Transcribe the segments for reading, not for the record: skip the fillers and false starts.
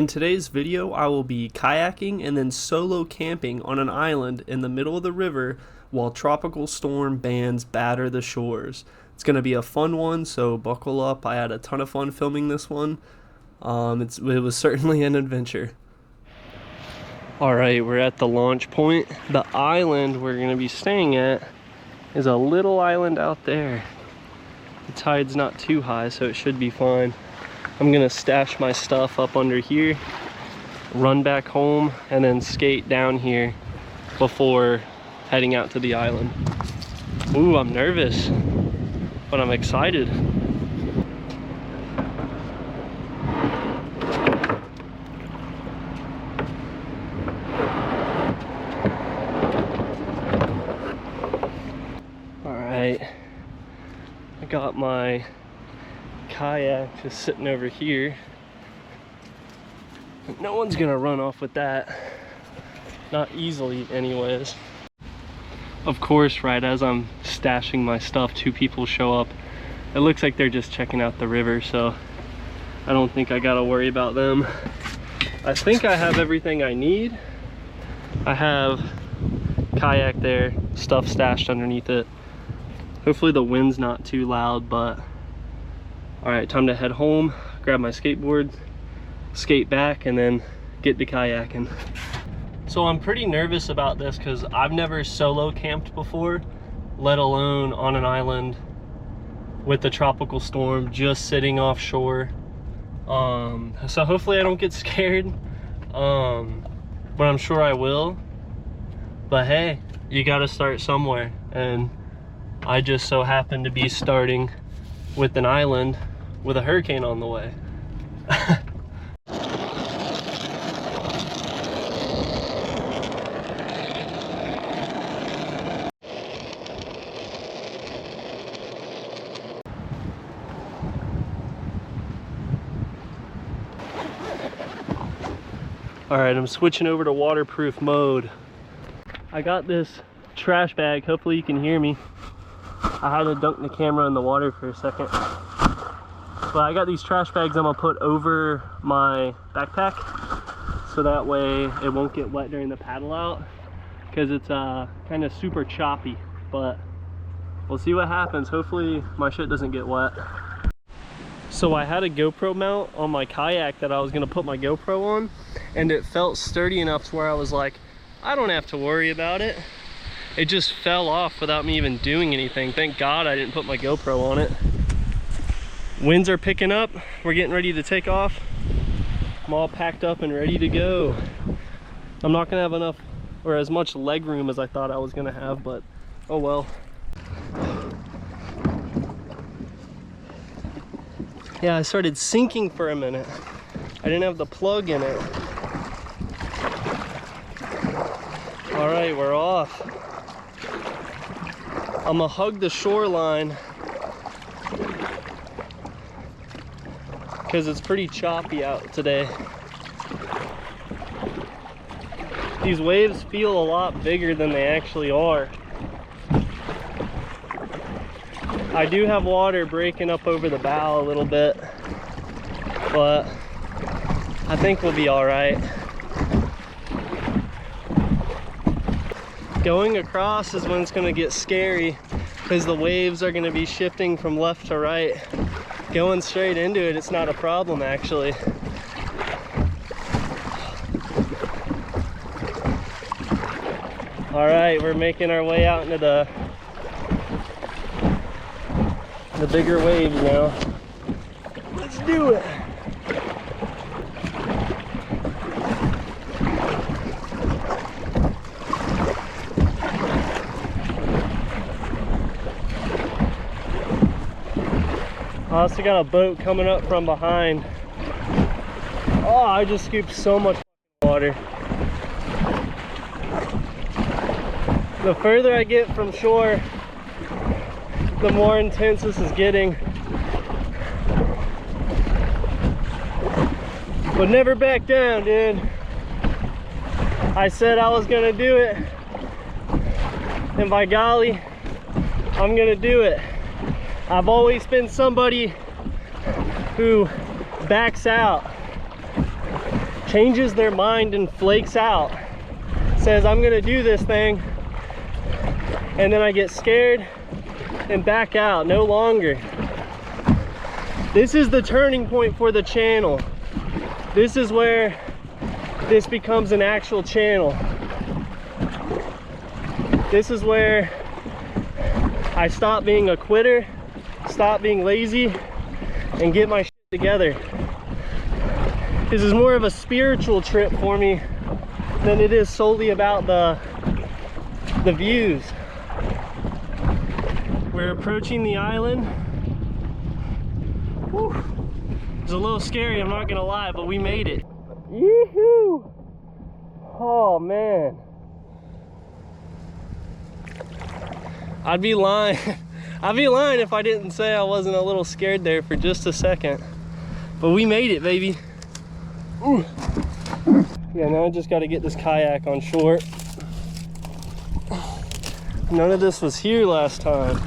In today's video, I will be kayaking and then solo camping on an island in the middle of the river while tropical storm bands batter the shores. It's going to be a fun one, so buckle up. I had a ton of fun filming this one. It was certainly an adventure. Alright, we're at the launch point. The island we're going to be staying at is a little island out there. The tide's not too high, so it should be fine. I'm gonna stash my stuff up under here, run back home, and then skate down here before heading out to the island. Ooh, I'm nervous, but I'm excited. All right, I got my kayak just sitting over here. No one's gonna run off with that, not easily anyways. Of course, right as I'm stashing my stuff, two people show up. It looks like they're just checking out the river, so I don't think I gotta worry about them. I think I have everything I need. I have kayak there, stuff stashed underneath it. Hopefully the wind's not too loud, but all right, time to head home, grab my skateboard, skate back, and then get to kayaking. So I'm pretty nervous about this because I've never solo camped before, let alone on an island with the tropical storm just sitting offshore. So hopefully I don't get scared, but I'm sure I will. But hey, you gotta start somewhere, and I just so happen to be starting with an island with a hurricane on the way. All right, I'm switching over to waterproof mode. I got this trash bag, hopefully you can hear me. I had to dunk the camera in the water for a second. But I got these trash bags I'm gonna put over my backpack so that way it won't get wet during the paddle out, because it's kind of super choppy, but we'll see what happens. Hopefully my shit doesn't get wet. So I had a GoPro mount on my kayak that I was gonna put my GoPro on, and it felt sturdy enough to where I was like, I don't have to worry about it. It just fell off without me even doing anything. Thank God I didn't put my GoPro on it. Winds are picking up. We're getting ready to take off. I'm all packed up and ready to go. I'm not gonna have enough or as much leg room as I thought I was gonna have, but oh well. Yeah, I started sinking for a minute. I didn't have the plug in it. All right, we're off. I'm gonna hug the shoreline because it's pretty choppy out today. These waves feel a lot bigger than they actually are. I do have water breaking up over the bow a little bit, but I think we'll be all right. Going across is when it's gonna get scary because the waves are gonna be shifting from left to right. Going straight into it, it's not a problem actually. All right, we're making our way out into the bigger waves now. Let's do it. I also got a boat coming up from behind. Oh, I just scooped so much water. The further I get from shore, the more intense this is getting. But never back down, dude. I said I was gonna do it, and by golly, I'm gonna do it. I've always been somebody who backs out changes their mind and flakes out, says I'm gonna do this thing, and then I get scared and back out. No longer. This is the turning point for the channel. This is where this becomes an actual channel. This is where I stop being a quitter, stop being lazy, and get my shit together. This is more of a spiritual trip for me than it is solely about the views. We're approaching the island. Whew. It's a little scary, I'm not gonna lie, but we made it. Yee-hoo! Oh man. I'd be lying. I'd be lying if I didn't say I wasn't a little scared there for just a second. But we made it, baby. Ooh. Yeah, now I just got to get this kayak on shore. None of this was here last time.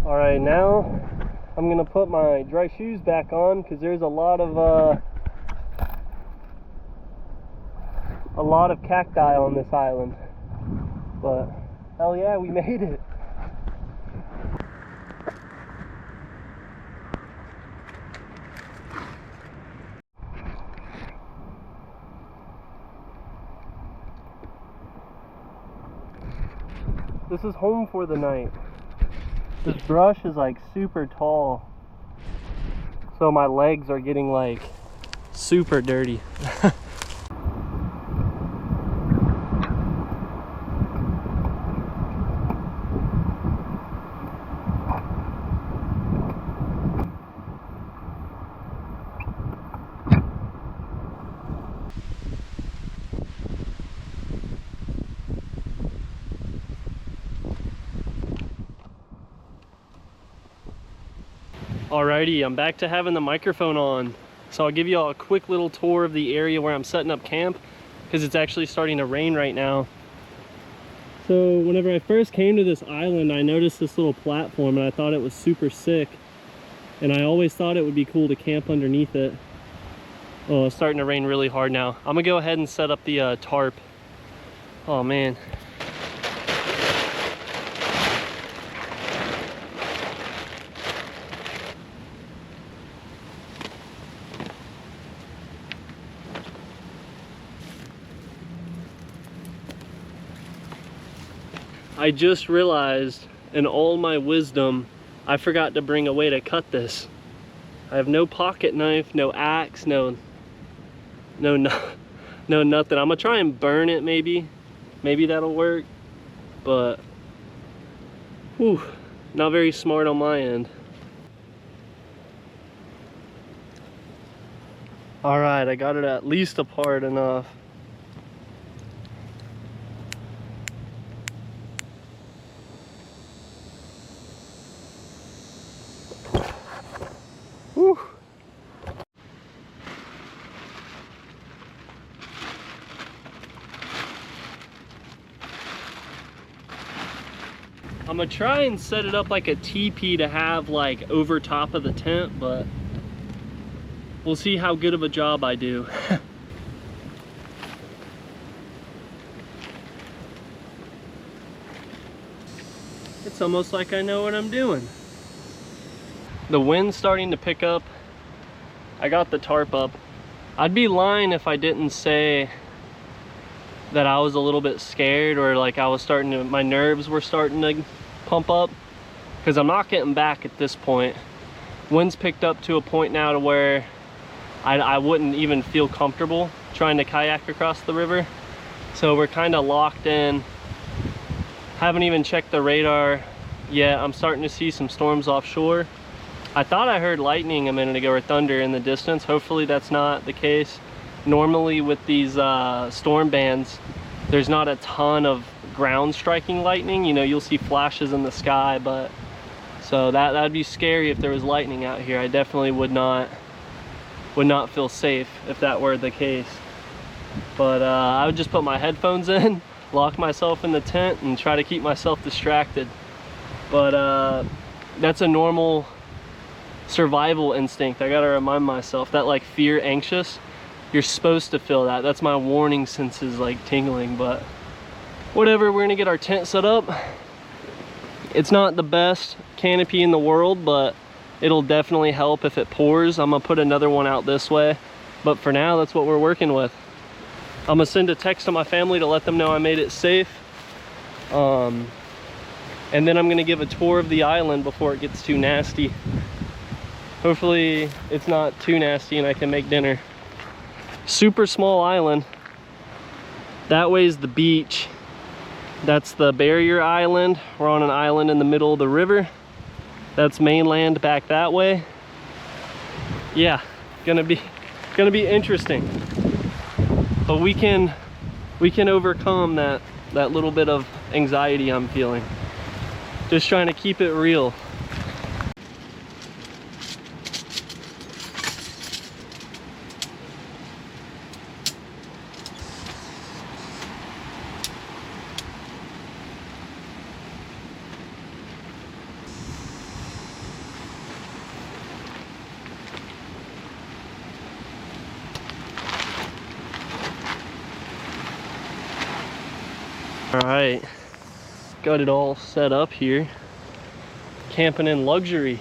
All right, now I'm gonna put my dry shoes back on because there's a lot of cacti on this island. But hell yeah, we made it. This is home for the night. This brush is like super tall, so my legs are getting like super dirty. Alrighty, I'm back to having the microphone on. So I'll give you all a quick little tour of the area where I'm setting up camp, because it's actually starting to rain right now. So whenever I first came to this island, I noticed this little platform and I thought it was super sick. And I always thought it would be cool to camp underneath it. Oh, it's starting to rain really hard now. I'm gonna go ahead and set up the tarp. Oh man. I just realized, in all my wisdom, I forgot to bring a way to cut this. I have no pocket knife, no axe, no nothing. I'm gonna try and burn it maybe. Maybe that'll work. But, whew, not very smart on my end. All right, I got it at least apart enough. Whew. I'm gonna try and set it up like a teepee to have like over top of the tent, but we'll see how good of a job I do. It's almost like I know what I'm doing. The wind's starting to pick up. I got the tarp up. I'd be lying if I didn't say that I was a little bit scared, or like I was starting to, my nerves were starting to pump up, because I'm not getting back at this point. Wind's picked up to a point now to where I wouldn't even feel comfortable trying to kayak across the river. So we're kind of locked in. Haven't even checked the radar yet. I'm starting to see some storms offshore. I thought I heard lightning a minute ago, or thunder in the distance. Hopefully that's not the case. Normally with these storm bands, there's not a ton of ground striking lightning. You know, you'll see flashes in the sky, but So that'd be scary if there was lightning out here. I definitely would not feel safe if that were the case. But I would just put my headphones in, lock myself in the tent, and try to keep myself distracted. But that's a normal survival instinct. I gotta remind myself that, like, fear, anxious, you're supposed to feel that. That's my warning senses like tingling. But whatever, we're gonna get our tent set up. It's not the best canopy in the world, but it'll definitely help if it pours. I'm gonna put another one out this way, but for now that's what we're working with. I'm gonna send a text to my family to let them know I made it safe, and then I'm gonna give a tour of the island before it gets too nasty. Hopefully it's not too nasty and I can make dinner. Super small island. That way's the beach. That's the barrier island. We're on an island in the middle of the river. That's mainland back that way. Yeah, gonna be interesting. But we can overcome that little bit of anxiety I'm feeling. Just trying to keep it real. All right, got it all set up here. Camping in luxury.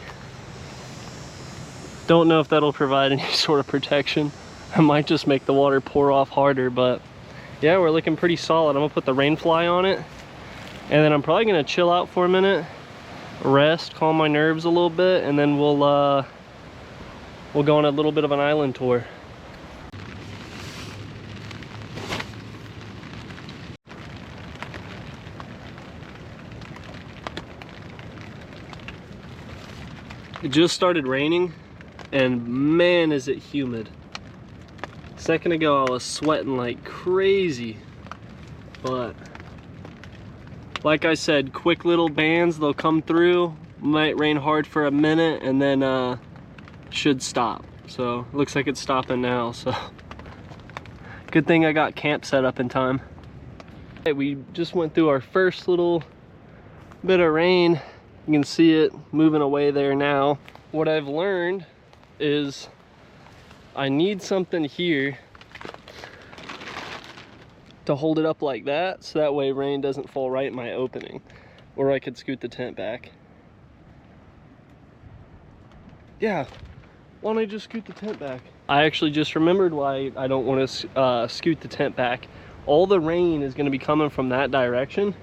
Don't know if that'll provide any sort of protection. I might just make the water pour off harder, but yeah, we're looking pretty solid. I'm gonna put the rain fly on it, and then I'm probably gonna chill out for a minute, rest, calm my nerves a little bit, and then we'll go on a little bit of an island tour. It just started raining, and man is it humid. A second ago I was sweating like crazy, but like I said, quick little bands, they'll come through, might rain hard for a minute, and then should stop. So looks like it's stopping now, so good thing I got camp set up in time. Hey, we just went through our first little bit of rain. You can see it moving away there now. What I've learned is I need something here to hold it up like that, so that way rain doesn't fall right in my opening, or I could scoot the tent back. Yeah, why don't I just scoot the tent back? I actually just remembered why I don't want to scoot the tent back. All the rain is going to be coming from that direction.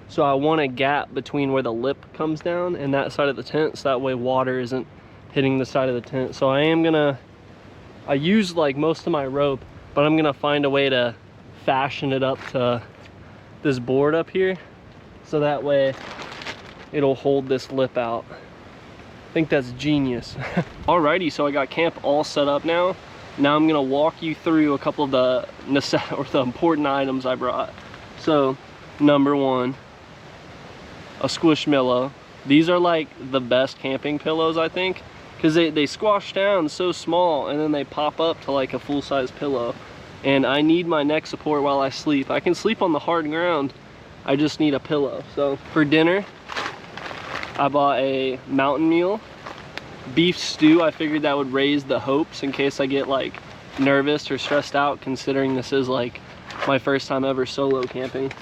So I want a gap between where the lip comes down and that side of the tent, so that way water isn't hitting the side of the tent. So I use like most of my rope, but I'm gonna find a way to fashion it up to this board up here, so that way it'll hold this lip out. I think that's genius. Alrighty, so I got camp all set up now. Now I'm gonna walk you through a couple of the important items I brought. So number one, a squishmallow. These are like the best camping pillows, I think, because they squash down so small and then they pop up to like a full-size pillow. And I need my neck support while I sleep. I can sleep on the hard ground, I just need a pillow. So for dinner, I bought a mountain meal, beef stew. I figured that would raise the hopes in case I get like nervous or stressed out, considering this is like my first time ever solo camping.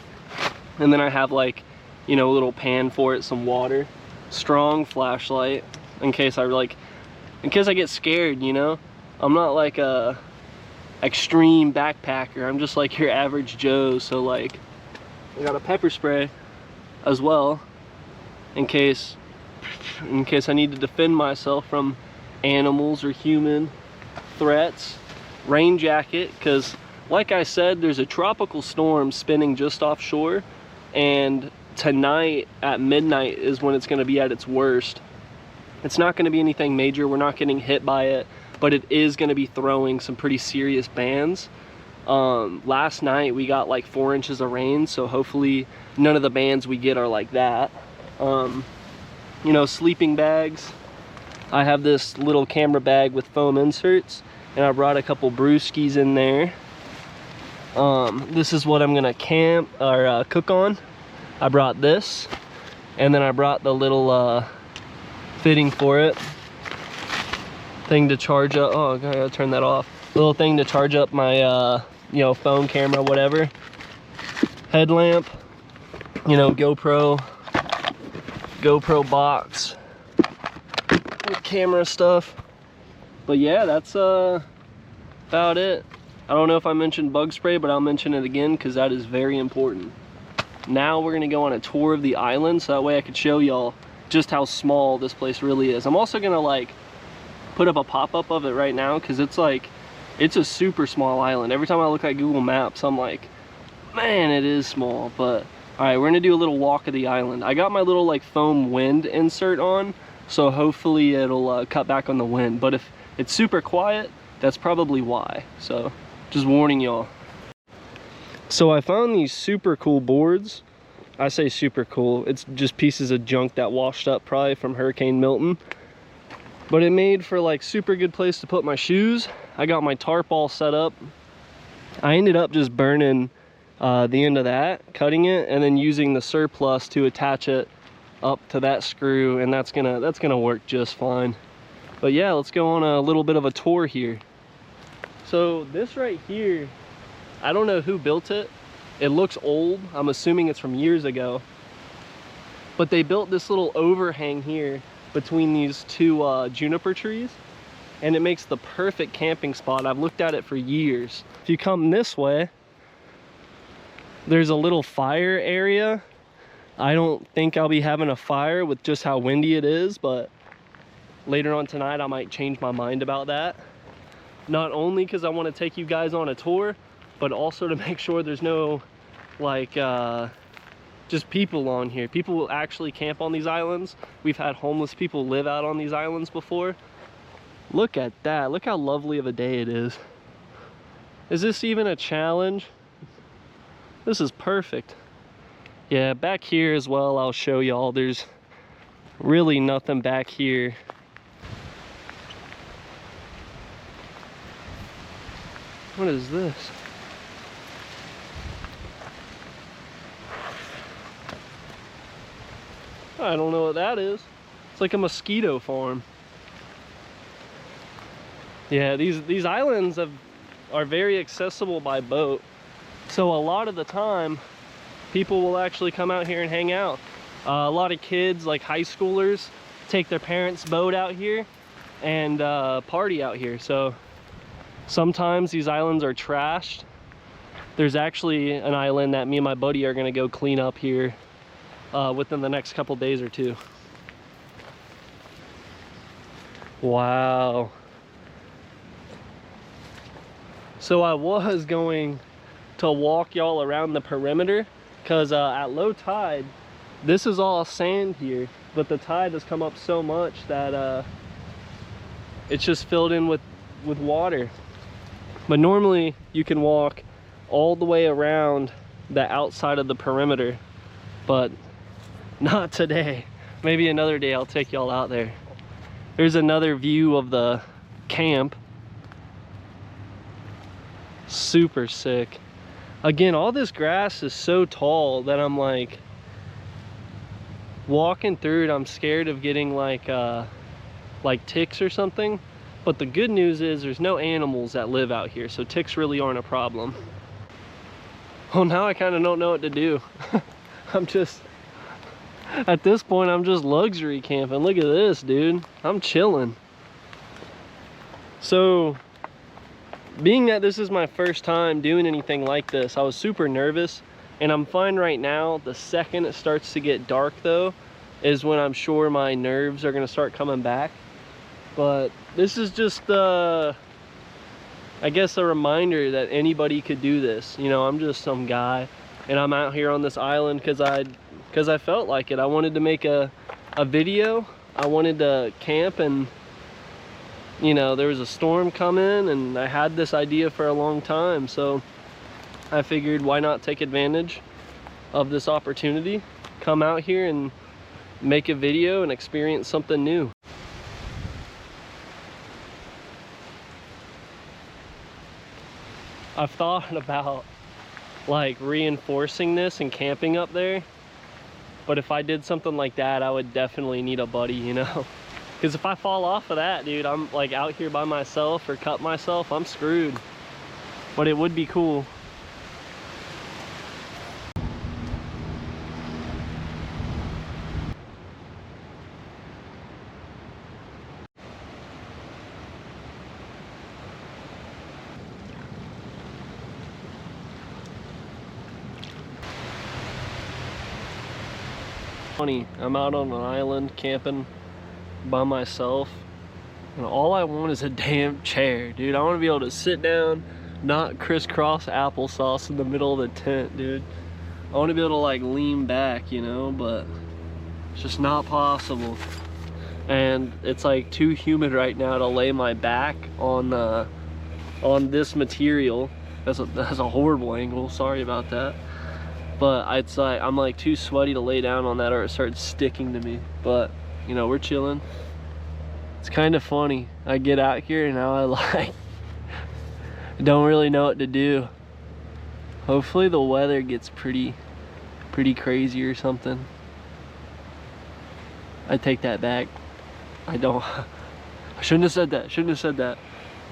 And then I have like, you know, a little pan for it, some water, strong flashlight in case I get scared, you know. I'm not like a extreme backpacker. I'm just like your average Joe. So like I got a pepper spray as well in case I need to defend myself from animals or human threats. Rain jacket, because like I said, there's a tropical storm spinning just offshore, and tonight at midnight is when it's going to be at its worst. It's not going to be anything major, we're not getting hit by it, but it is going to be throwing some pretty serious bands. Last night we got like 4 inches of rain, so hopefully none of the bands we get are like that. you know, sleeping bags. I have this little camera bag with foam inserts, and I brought a couple brewskis in there. This is what I'm gonna camp or cook on. I brought this, and then I brought the little fitting for it, thing to charge up. Oh, I gotta turn that off. Little thing to charge up my you know, phone camera, whatever. Headlamp, you know, GoPro box with camera stuff. But yeah, that's about it. I don't know if I mentioned bug spray, but I'll mention it again because that is very important. Now we're gonna go on a tour of the island, so that way I could show y'all just how small this place really is. I'm also gonna like put up a pop-up of it right now because it's like, it's a super small island. Every time I look at Google Maps, I'm like, man, it is small. But all right, we're gonna do a little walk of the island. I got my little like foam wind insert on, so hopefully it'll cut back on the wind. But if it's super quiet, that's probably why. So just warning y'all. So I found these super cool boards. I say super cool, it's just pieces of junk that washed up probably from Hurricane Milton. But it made for like super good place to put my shoes. I got my tarp all set up. I ended up just burning the end of that, cutting it, and then using the surplus to attach it up to that screw, and that's gonna work just fine. But yeah, let's go on a little bit of a tour here. So this right here, I don't know who built it. It looks old. I'm assuming it's from years ago. But they built this little overhang here between these two juniper trees, and it makes the perfect camping spot. I've looked at it for years. If you come this way, there's a little fire area. I don't think I'll be having a fire with just how windy it is, but later on tonight I might change my mind about that. Not only because I want to take you guys on a tour, but also to make sure there's no like just people on here. People will actually camp on these islands. We've had homeless people live out on these islands before. Look at that. Look how lovely of a day it is. Is this even a challenge? This is perfect. Yeah, back here as well, I'll show y'all. There's really nothing back here. What is this? I don't know what that is. It's like a mosquito farm. Yeah, these islands are very accessible by boat. So a lot of the time, people will actually come out here and hang out. A lot of kids, like high schoolers, take their parents' boat out here and party out here. So sometimes these islands are trashed. There's actually an island that me and my buddy are gonna go clean up here within the next couple days or two. Wow. So I was going to walk y'all around the perimeter because at low tide, this is all sand here, but the tide has come up so much that it's just filled in with water. But normally you can walk all the way around the outside of the perimeter, but not today. Maybe another day I'll take y'all out there. There's another view of the camp. Super sick. Again, all this grass is so tall that I'm like walking through it, I'm scared of getting like ticks or something. But the good news is there's no animals that live out here, so ticks really aren't a problem. Well, now I kind of don't know what to do. I'm just, at this point, I'm just luxury camping. Look at this, dude. I'm chilling. So, being that this is my first time doing anything like this, I was super nervous, and I'm fine right now. The second it starts to get dark though, is when I'm sure my nerves are gonna start coming back. But this is just I guess a reminder that anybody could do this. You know, I'm just some guy, and I'm out here on this island because I felt like it. I wanted to make a video. I wanted to camp, and you know, there was a storm coming, and I had this idea for a long time, so I figured why not take advantage of this opportunity, come out here and make a video and experience something new. I've thought about like reinforcing this and camping up there, but if I did something like that, I would definitely need a buddy, you know? Because if I fall off of that, dude, I'm like out here by myself or cut myself, I'm screwed. But it would be cool. Funny, I'm out on an island camping by myself, and all I want is a damn chair, dude. I want to be able to sit down, not crisscross applesauce in the middle of the tent, dude. I want to be able to like lean back, you know, but it's just not possible. And it's like too humid right now to lay my back on this material. That's a horrible angle, sorry about that. But it's like I'm like too sweaty to lay down on that or it starts sticking to me. But you know, we're chilling. It's kind of funny. I get out here and now I like don't really know what to do. Hopefully the weather gets pretty crazy or something. I take that back. I shouldn't have said that.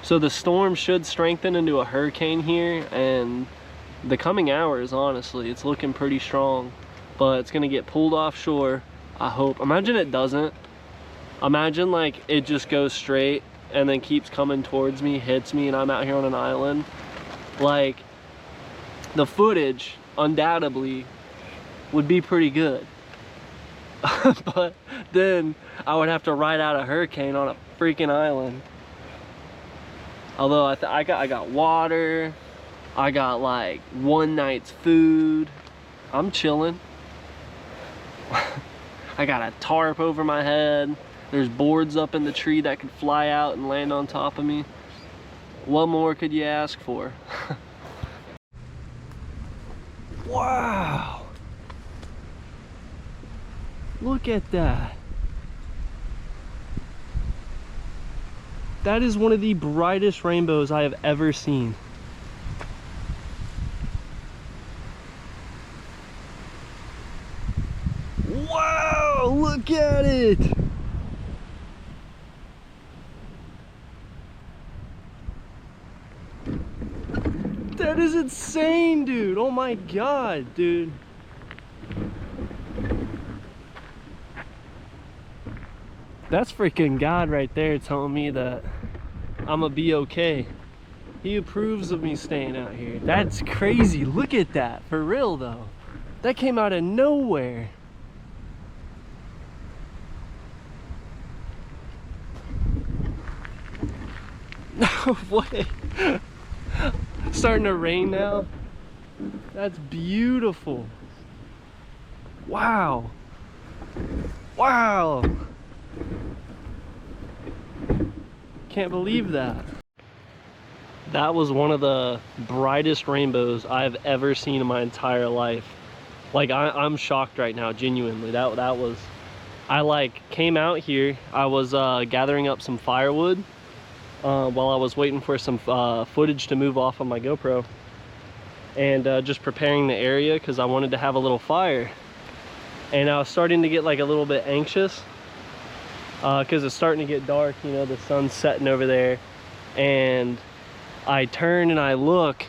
So the storm should strengthen into a hurricane here, and the coming hours, honestly, it's looking pretty strong, but it's gonna get pulled offshore, I hope. Imagine it doesn't. Imagine like it just goes straight and then keeps coming towards me, hits me, and I'm out here on an island. Like, the footage undoubtedly would be pretty good. But then I would have to ride out a hurricane on a freaking island. Although I got water, I got like one night's food. I'm chilling. I got a tarp over my head. There's boards up in the tree that could fly out and land on top of me. What more could you ask for? Wow. Look at that. That is one of the brightest rainbows I have ever seen. Wow, look at it. That is insane, dude. Oh my God, dude. That's freaking God right there telling me that I'm gonna be okay. He approves of me staying out here. That's crazy. Look at that. For real though. That came out of nowhere. No way. Starting to rain now. That's beautiful. Wow. Wow. Can't believe that. That was one of the brightest rainbows I've ever seen in my entire life. Like I'm shocked right now, genuinely. That was, I like came out here. I was gathering up some firewood while I was waiting for some footage to move off on my GoPro, and just preparing the area because I wanted to have a little fire. And I was starting to get like a little bit anxious because it's starting to get dark, you know, the sun's setting over there. And I turn and I look,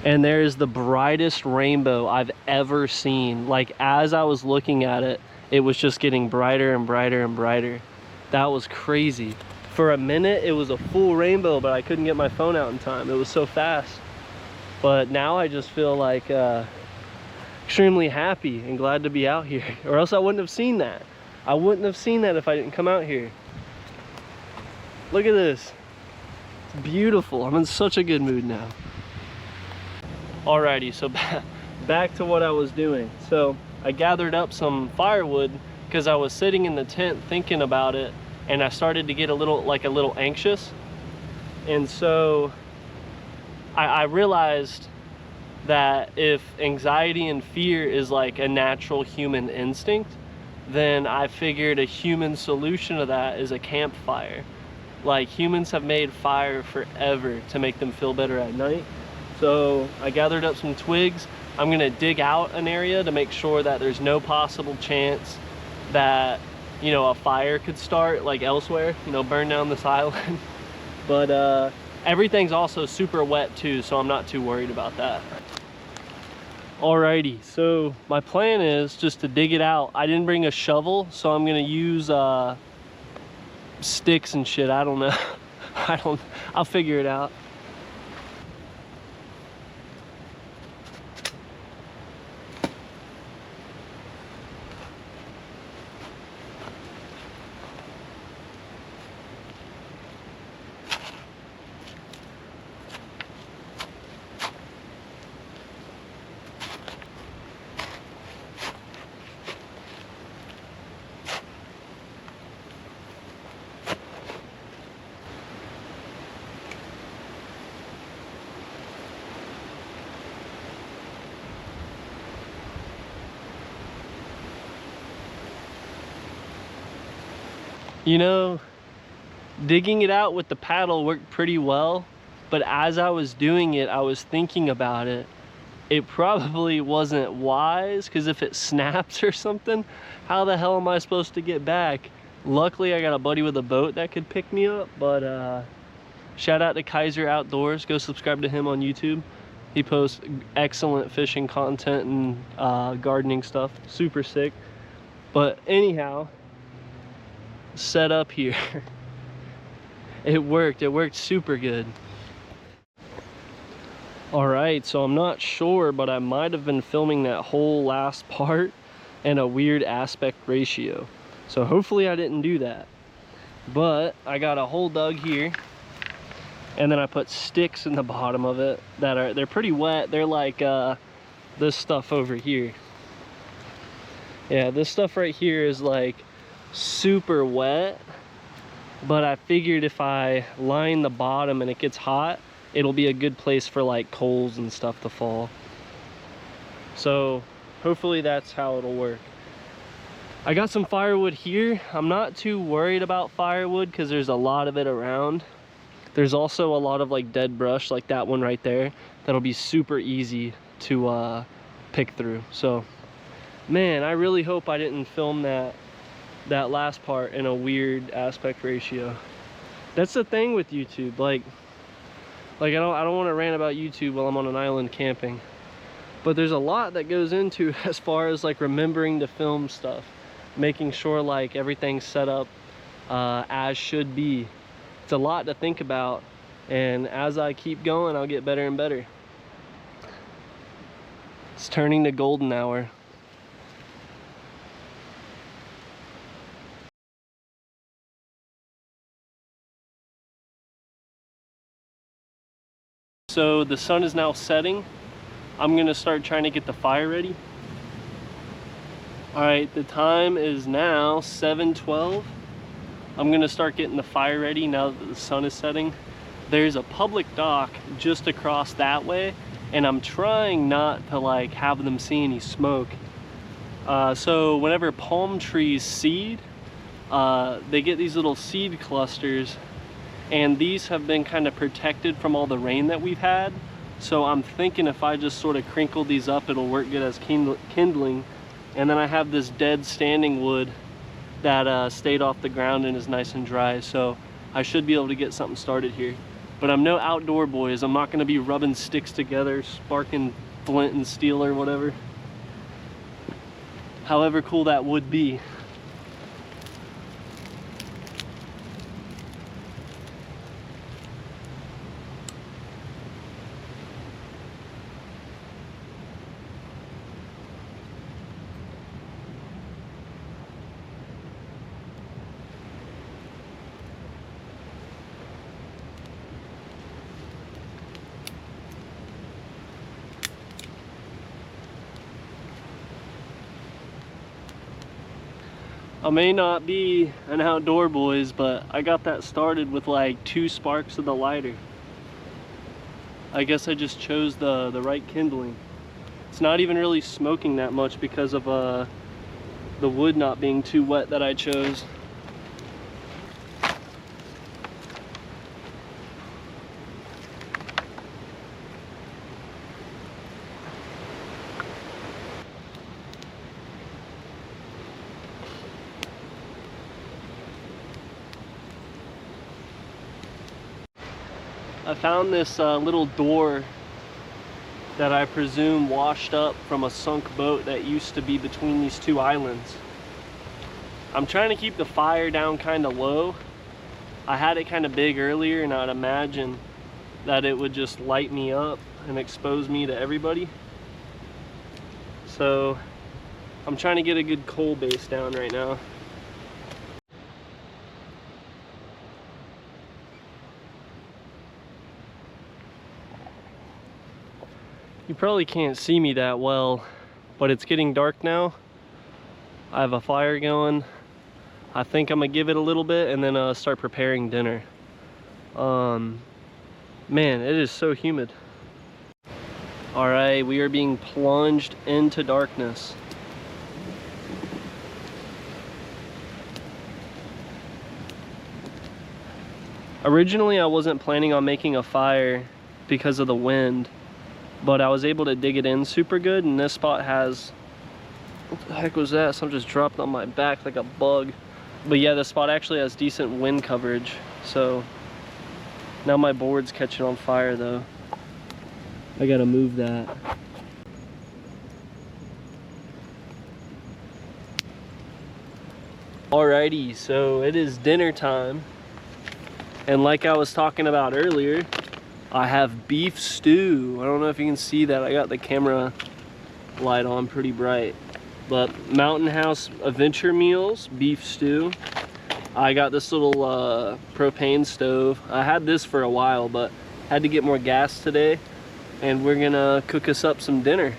and there's the brightest rainbow I've ever seen. Like as I was looking at it, it was just getting brighter and brighter and brighter. That was crazy. For a minute it was a full rainbow, but I couldn't get my phone out in time. It was so fast. But now I just feel like extremely happy and glad to be out here, or else I wouldn't have seen that. I wouldn't have seen that if I didn't come out here. Look at this. It's beautiful. I'm in such a good mood now. Alrighty, so back to what I was doing. So I gathered up some firewood because I was sitting in the tent thinking about it, and I started to get a little anxious. And so I realized that if anxiety and fear is like a natural human instinct, then I figured a human solution to that is a campfire. Like, humans have made fire forever to make them feel better at night. So I gathered up some twigs. I'm gonna dig out an area to make sure that there's no possible chance that, you know, a fire could start like elsewhere, you know, burn down this island. But everything's also super wet too, so I'm not too worried about that. Alrighty, so my plan is just to dig it out. I didn't bring a shovel, so I'm gonna use sticks and shit. I don't know. I'll figure it out. You know, digging it out with the paddle worked pretty well, but as I was doing it, I was thinking about it. It probably wasn't wise, because if it snaps or something, how the hell am I supposed to get back? Luckily, I got a buddy with a boat that could pick me up, but shout out to Kyser Outdoors. Go subscribe to him on YouTube. He posts excellent fishing content and gardening stuff. Super sick. But anyhow, set up here. It worked super good. All right, so I'm not sure, but I might have been filming that whole last part in a weird aspect ratio, so hopefully I didn't do that. But I got a hole dug here, and then I put sticks in the bottom of it they're pretty wet. They're like this stuff over here. Yeah, this stuff right here is like super wet, but I figured if I line the bottom and it gets hot, it'll be a good place for like coals and stuff to fall. So hopefully that's how it'll work. I got some firewood here. I'm not too worried about firewood because there's a lot of it around. There's also a lot of like dead brush, like that one right there, that'll be super easy to pick through. So man, I really hope I didn't film that last part in a weird aspect ratio. That's the thing with YouTube, like I don't want to rant about YouTube while I'm on an island camping, but there's a lot that goes into as far as like remembering to film stuff, making sure like everything's set up as should be. It's a lot to think about, and as I keep going, I'll get better and better. It's turning to golden hour. So the sun is now setting. I'm gonna start trying to get the fire ready. All right, the time is now 7:12. I'm gonna start getting the fire ready now that the sun is setting. There's a public dock just across that way, and I'm trying not to like have them see any smoke. So whenever palm trees seed, they get these little seed clusters, and these have been kind of protected from all the rain that we've had. So I'm thinking if I just sort of crinkle these up, it'll work good as kindling. And then I have this dead standing wood that stayed off the ground and is nice and dry, so I should be able to get something started here. But I'm no outdoor boys. I'm not going to be rubbing sticks together, sparking flint and steel or whatever, however cool that would be. I may not be an outdoor boys, but I got that started with like 2 sparks of the lighter. I guess I just chose the right kindling. It's not even really smoking that much because of the wood not being too wet that I chose. I found this little door that I presume washed up from a sunk boat that used to be between these two islands. I'm trying to keep the fire down kind of low. I had it kind of big earlier, and I'd imagine that it would just light me up and expose me to everybody. So I'm trying to get a good coal base down right now. You probably can't see me that well, but it's getting dark now. I have a fire going. I think I'm gonna give it a little bit and then start preparing dinner. Man, it is so humid. All right, we are being plunged into darkness. Originally, I wasn't planning on making a fire because of the wind, but I was able to dig it in super good, and this spot has, what the heck was that? Something just dropped on my back like a bug. But yeah, this spot actually has decent wind coverage, so now my board's catching on fire though. I gotta move that. Alrighty, so it is dinner time, and like I was talking about earlier, I have beef stew. I don't know if you can see that. I got the camera light on pretty bright. But Mountain House Adventure Meals, beef stew. I got this little propane stove. I had this for a while, but had to get more gas today. And we're gonna cook us up some dinner.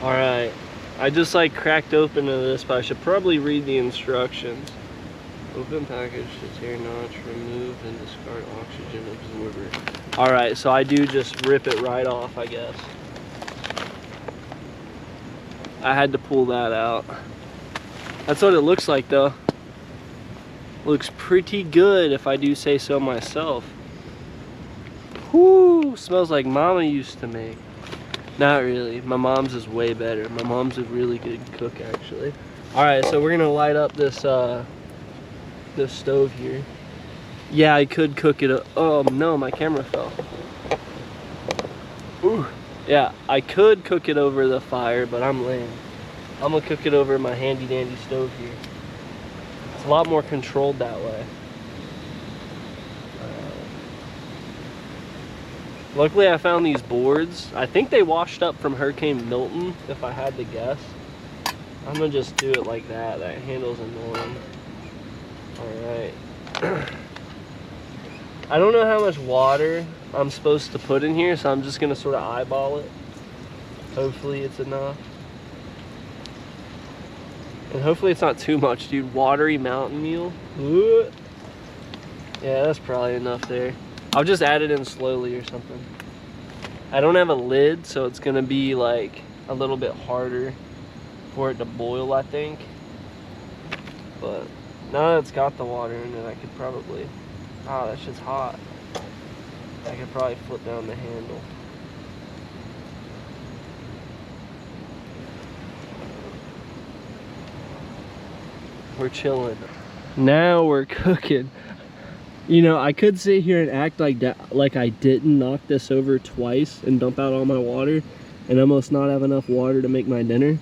All right, I just like cracked open this, but I should probably read the instructions. Open package to tear notch, remove and discard oxygen absorber. All right, so I do just rip it right off, I guess. I had to pull that out. That's what it looks like though. Looks pretty good if I do say so myself. Whoo, smells like Mama used to make. Not really, my mom's is way better. My mom's a really good cook actually. All right, so we're gonna light up this this stove here. Yeah, I could cook it. Oh no, my camera fell. Ooh. Yeah, I could cook it over the fire, but I'm lame. I'm gonna cook it over my handy dandy stove here. It's a lot more controlled that way. Luckily I found these boards. I think they washed up from Hurricane Milton, if I had to guess. I'm gonna just do it like that. That handle's annoying. Alright. I don't know how much water I'm supposed to put in here, so I'm just gonna sort of eyeball it. Hopefully it's enough. And hopefully it's not too much, dude. Watery mountain meal. Ooh. Yeah, that's probably enough there. I'll just add it in slowly or something. I don't have a lid, so it's gonna be like a little bit harder for it to boil, I think. But now that it's got the water in it, I could probably, ah, that shit's hot. I could probably flip down the handle. We're chilling. Now we're cooking. You know, I could sit here and act like that, like I didn't knock this over twice and dump out all my water and almost not have enough water to make my dinner.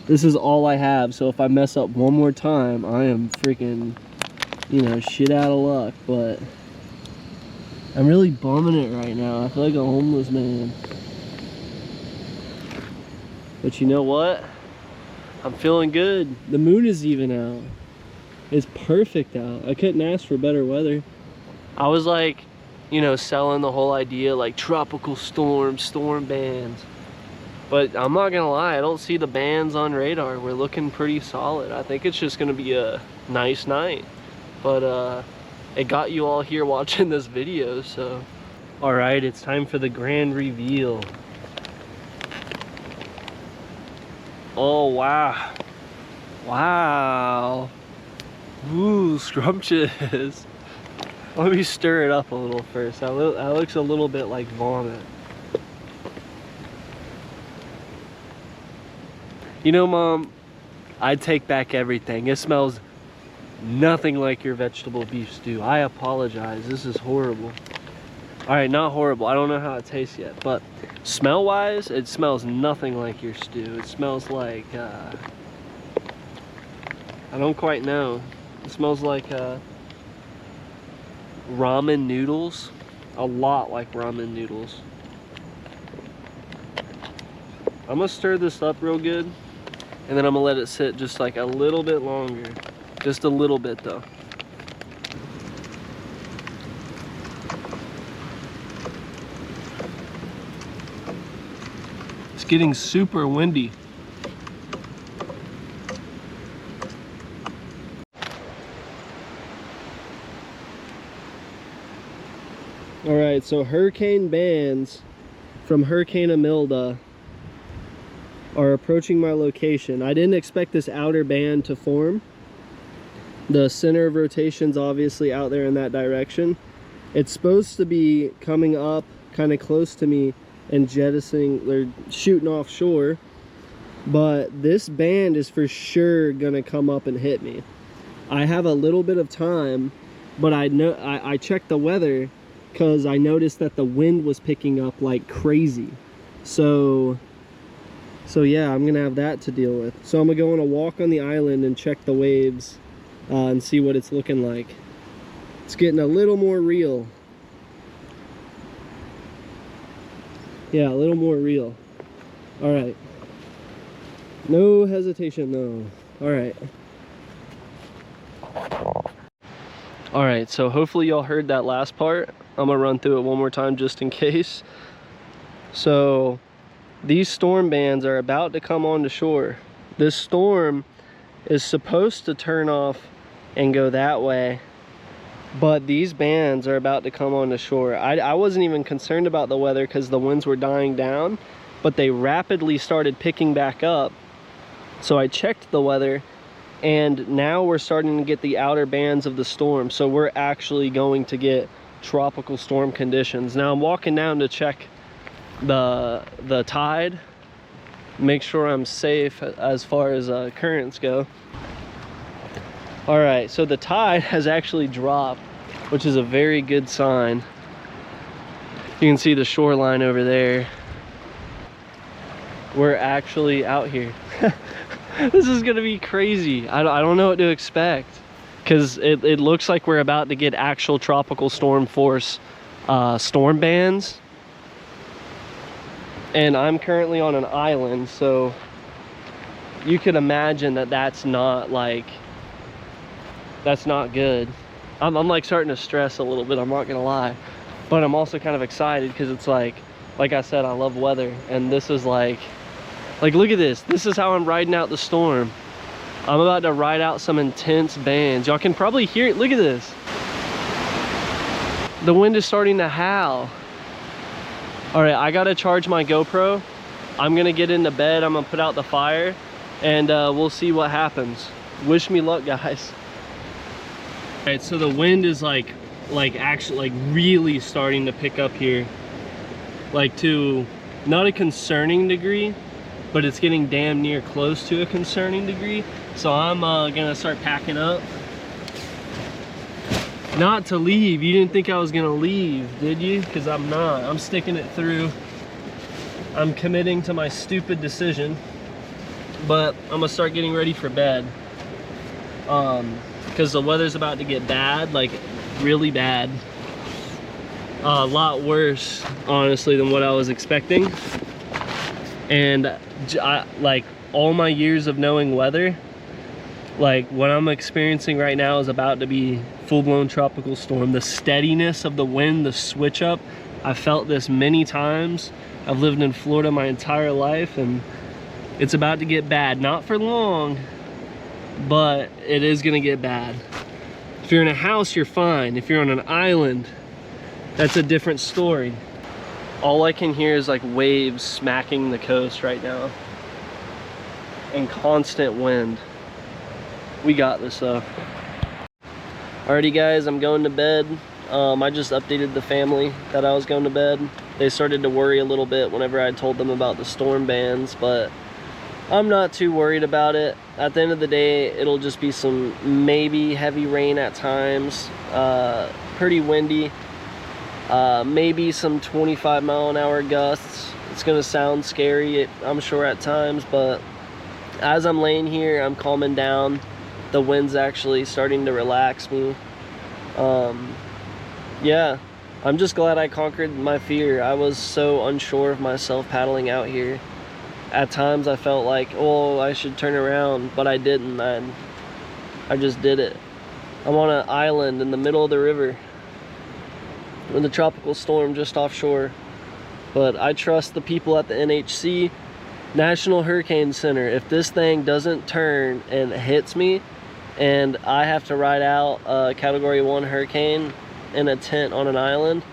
This is all I have, so if I mess up one more time, I am freaking, you know, shit out of luck. But I'm really bumming it right now. I feel like a homeless man. But you know what? I'm feeling good. The moon is even out. It's perfect out. I couldn't ask for better weather. I was like, you know, selling the whole idea like tropical storm, storm bands. But I'm not gonna lie, I don't see the bands on radar. We're looking pretty solid. I think it's just gonna be a nice night. But it got you all here watching this video, so. All right, it's time for the grand reveal. Oh, wow. Wow. Ooh, scrumptious. Let me stir it up a little first. That looks a little bit like vomit. You know, Mom, I take back everything. It smells nothing like your vegetable beef stew. I apologize. This is horrible. All right, not horrible. I don't know how it tastes yet, but smell-wise, it smells nothing like your stew. It smells like, I don't quite know. It smells like ramen noodles. A lot like ramen noodles. I'm gonna stir this up real good, and then I'm gonna let it sit just like a little bit longer. Just a little bit though. It's getting super windy. All right, so hurricane bands from Hurricane Imelda are approaching my location. I didn't expect this outer band to form. The center of rotation's obviously out there in that direction. It's supposed to be coming up kind of close to me and jettisoning, they're shooting offshore, but this band is for sure gonna come up and hit me. I have a little bit of time, but I checked the weather because I noticed that the wind was picking up like crazy. So yeah, I'm gonna have that to deal with. So I'm gonna go on a walk on the island and check the waves and see what it's looking like. It's getting a little more real. Yeah, a little more real. All right. No hesitation, no. All right. All right, so hopefully y'all heard that last part. I'm gonna run through it one more time just in case. So these storm bands are about to come onto shore. This storm is supposed to turn off and go that way, but these bands are about to come onto shore. I wasn't even concerned about the weather because the winds were dying down, but they rapidly started picking back up. So I checked the weather, and now we're starting to get the outer bands of the storm. So we're actually going to get tropical storm conditions. Now I'm walking down to check the tide, make sure I'm safe as far as currents go. All right, so the tide has actually dropped, which is a very good sign. You can see the shoreline over there. We're actually out here. This is gonna be crazy. I don't know what to expect, because it looks like we're about to get actual tropical storm force storm bands. And I'm currently on an island, so you could imagine that that's not good. I'm like starting to stress a little bit, I'm not gonna lie. But I'm also kind of excited because it's like I said, I love weather, and this is like look at this. This is how I'm riding out the storm. I'm about to ride out some intense bands. Y'all can probably hear it. Look at this. The wind is starting to howl. All right, I gotta charge my GoPro. I'm gonna get into bed. I'm gonna put out the fire, and we'll see what happens. Wish me luck, guys. All right, so the wind is actually really starting to pick up here, like to not a concerning degree, but it's getting damn near close to a concerning degree. So I'm gonna start packing up. Not to leave. You didn't think I was gonna leave, did you? Because I'm not. I'm sticking it through. I'm committing to my stupid decision, but I'm gonna start getting ready for bed. Because the weather's about to get bad, like really bad. A lot worse, honestly, than what I was expecting. And like all my years of knowing weather, like what I'm experiencing right now is about to be full-blown tropical storm. The steadiness of the wind, the switch up, I've felt this many times. I've lived in Florida my entire life, and it's about to get bad. Not for long, but it is gonna get bad. If you're in a house, you're fine. If you're on an island, that's a different story. All I can hear is like waves smacking the coast right now, and constant wind. We got this though. Alrighty guys, I'm going to bed. I just updated the family that I was going to bed. They started to worry a little bit whenever I told them about the storm bans, but I'm not too worried about it. At the end of the day, it'll just be some maybe heavy rain at times, pretty windy, maybe some 25-mile-an-hour gusts. It's gonna sound scary, I'm sure, at times, but as I'm laying here, I'm calming down. The wind's actually starting to relax me. Yeah, I'm just glad I conquered my fear. I was so unsure of myself paddling out here. At times I felt like, oh, I should turn around, but I didn't. I just did it. I'm on an island in the middle of the river with a tropical storm just offshore. But I trust the people at the NHC, National Hurricane Center. If this thing doesn't turn and hits me and I have to ride out a Category 1 hurricane in a tent on an island,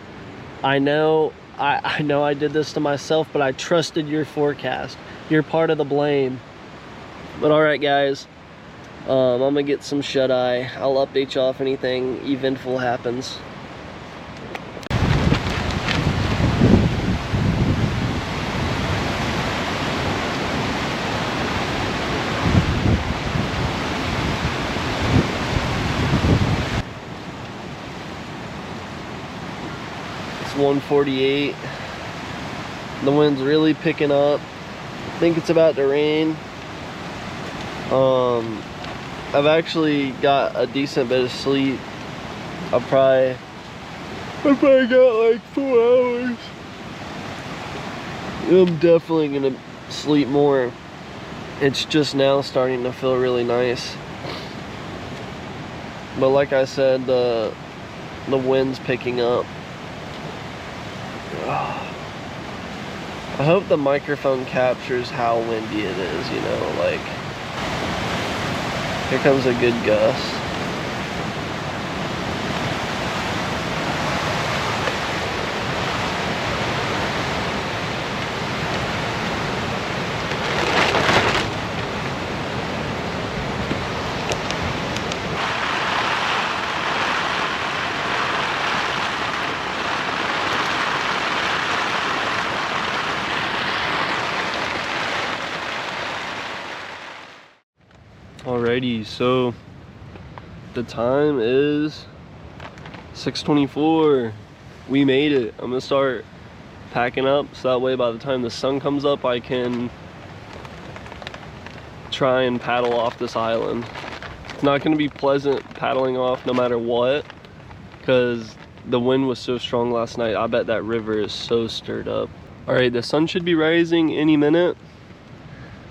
I know I did this to myself, but I trusted your forecast. You're part of the blame. But alright guys, I'm gonna get some shut-eye. I'll update y'all if anything eventful happens. It's 1:48. The wind's really picking up. I think it's about to rain. I've actually got a decent bit of sleep. I probably got like 4 hours. I'm definitely gonna sleep more. It's just now starting to feel really nice. But like I said, the wind's picking up. I hope the microphone captures how windy it is, you know, like, here comes a good gust. Alrighty, so the time is 6:24. We made it. I'm gonna start packing up so that way by the time the sun comes up I can try and paddle off this island. It's not gonna be pleasant paddling off no matter what, because the wind was so strong last night. I bet that river is so stirred up. Alright, the sun should be rising any minute.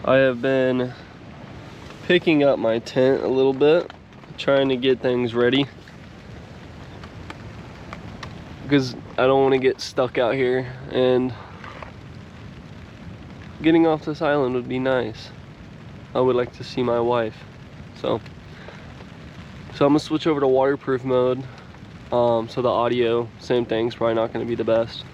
I have been picking up my tent a little bit, trying to get things ready, because I don't want to get stuck out here, and getting off this island would be nice. I would like to see my wife. So I'm gonna switch over to waterproof mode, so the audio, same thing's probably not going to be the best.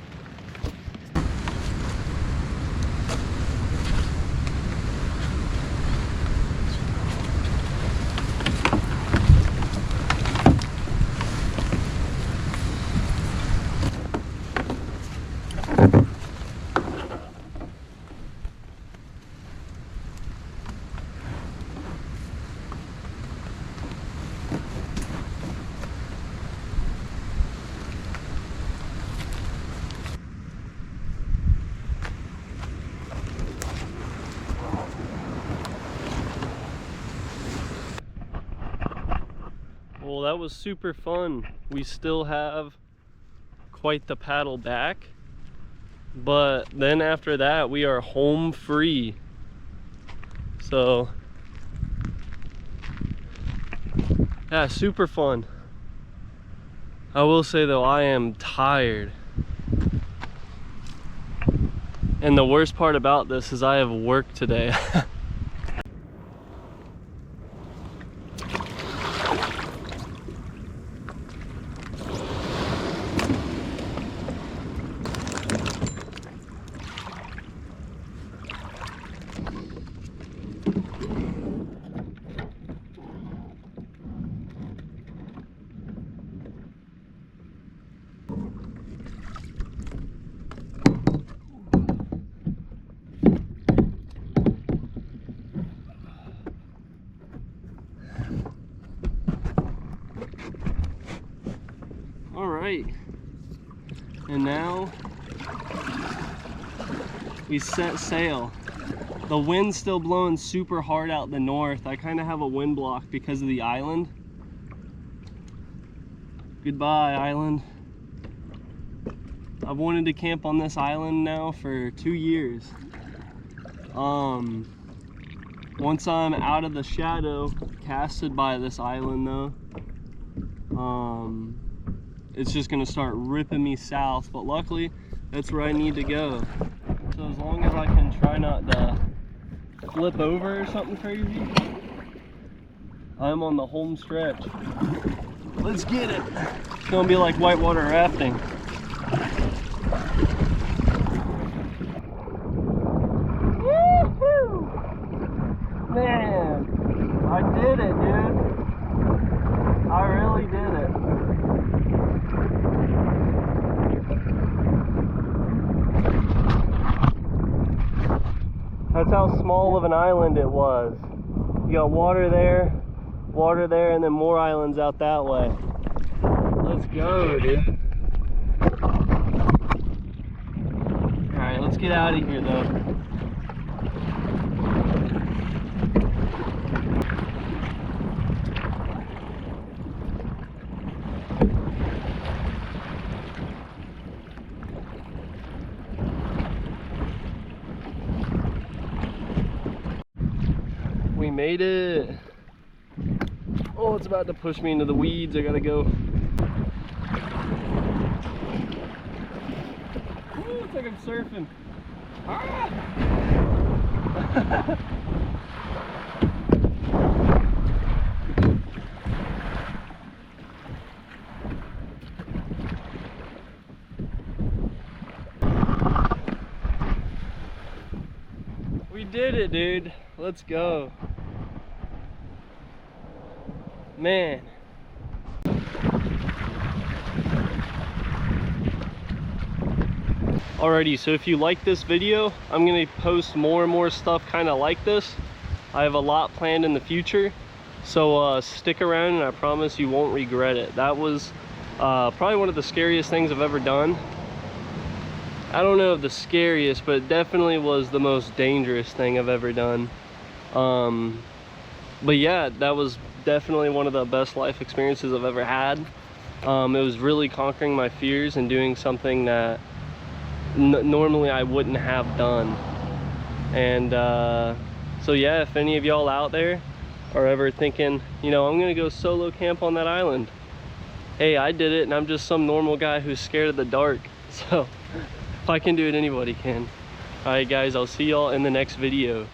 Well, that was super fun. We still have quite the paddle back, but then after that we are home free. So yeah, super fun. I will say though, I am tired. And the worst part about this is I have work today. And now we set sail. The wind's still blowing super hard out the north. I kind of have a wind block because of the island. Goodbye, island. I've wanted to camp on this island now for 2 years. Once I'm out of the shadow casted by this island though, it's just gonna start ripping me south, but luckily that's where I need to go. So as long as I can try not to flip over or something crazy, I'm on the home stretch. Let's get it. It's gonna be like whitewater rafting. Woohoo! Man, I did it, dude. I really did it. That's how small of an island it was. You got water there, and then more islands out that way. Let's go, dude. Alright, let's get out of here though. We made it. Oh, it's about to push me into the weeds. I gotta go. Ooh, it's like I'm surfing. Ah! We did it, dude. Let's go. Man. Alrighty, so if you like this video, I'm gonna post more and more stuff kind of like this. I have a lot planned in the future, so stick around and I promise you won't regret it. That was probably one of the scariest things I've ever done. I don't know if the scariest, but it definitely was the most dangerous thing I've ever done. But yeah, that was definitely one of the best life experiences I've ever had. It was really conquering my fears and doing something that normally I wouldn't have done. And so yeah, if any of y'all out there are ever thinking, you know, I'm gonna go solo camp on that island, hey, I did it, and I'm just some normal guy who's scared of the dark. So if I can do it, anybody can. All right guys, I'll see y'all in the next video.